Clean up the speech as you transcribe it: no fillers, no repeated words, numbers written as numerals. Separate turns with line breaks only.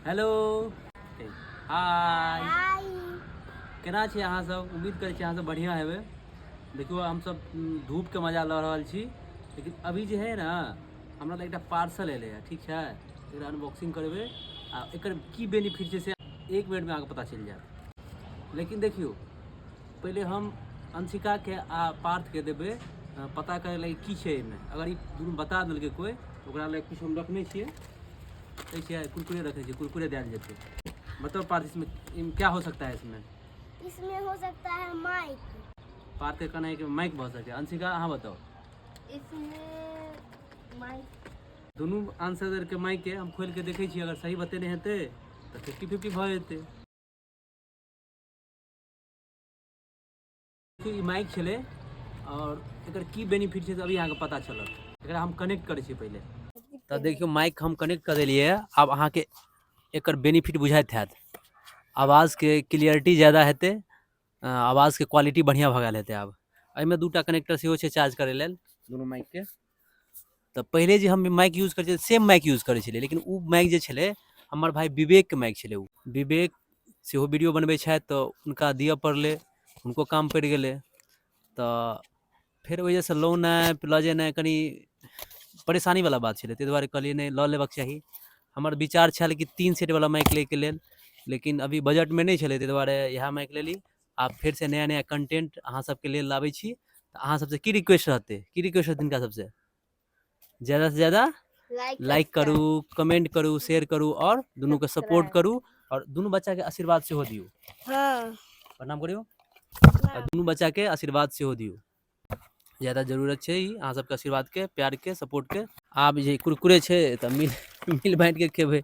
Hello hi
हाय।
केना छी अहाँ सब? उम्मीद करै छी अहाँ सब बढ़िया हेबै। देखियो हम सब धूप के मजा ल रहल छी, लेकिन अभी जे है ना हमरा लग एकटा पार्सल एले है, ठीक है। एकरा अनबॉक्सिंग करबै आ एकर की बेनिफिट छै से एक मिनट में अहाँके पता चलि जायत। लेकिन देखियो पहले हम अंशिका के आ पार्थ के देबै पता करे लगे की छै एहिमे। अगर ई दुनू बता देलकै कोई तो ओकरा लगे कुछ हम रखने छियै, ऐसे कुरकुरे रखे छियै, कुरकुरे देल जेतै। बताओ पार्थ इसमें क्या हो सकता है?
इसमें हो सकता है माइक।
पार्थ के कहना है कि माइक बहुत सके। अंशिका अहाँ बताओ।
इसमें माइक।
दोनों आंसर के माइक के हम खोल के देखे छी, अगर सही बतेने हेतै तो 50-50 भ जेतै। ई माइक छलै और एकर की बेनिफिट छै से अभी अहाँके पता चलत। एकरा हम कनेक्ट करै छी पहले। तो देखियो माइक हम कनेक्ट कर देलिए है। अब अहाँके एकर बेनिफिट बुझाइत हैत। आवाज़ के क्लियरिटी ज़्यादा हेतै, आवाज़ के क्वालिटी बढ़िया भ गेल हेतै। आब एहिमे दूटा कनेक्टर सेहो छै चार्ज करे लेल दोनों माइक के। तो पहले जे हम माइक यूज करै छलियै सेम माइक यूज करै छलियै, लेकिन उ माइक जे छलै हमर भाई विवेक के माइक छलै। उ विवेक सेहो वीडियो बनबै छथि तो उनका दिअ पड़लै, हुनको काम पड़ि गेलै। तो फेर वजहसँ लौनाइ लऽ जेनाइ कनि परेशानी वाला बात छलै, ताहि दुआरे कहलिए नहीं लऽ लेबाक चाही। हमर विचार छल कि 3 सेट वाला माइक ले के लेल, लेकिन अभी बजट में नहीं छलै, ताहि दुआरे इएह माइक लेली। आब फेर से नया नया कंटेंट अहाँ सबके लेल लाबै छी। तो अहाँ सबसे की रिक्वेस्ट रहते, की रिक्वेस्ट रहते इनका सबसे? ज़्यादा से ज़्यादा लाइक करू, कमेंट करू, शेयर करू और दोनों के सपोर्ट करू। और दोनों बच्चा के आशीर्वाद सेहो दियो।
हाँ।
प्रणाम करियो। और दोनों बच्चा के आशीर्वाद सेहो दियो। ज़्यादा जरूरत छै अहाँ सबके आशीर्वाद के, प्यार के, सपोर्ट के। आब जे कुरकुरे छै तो मिल बांट के खेबै।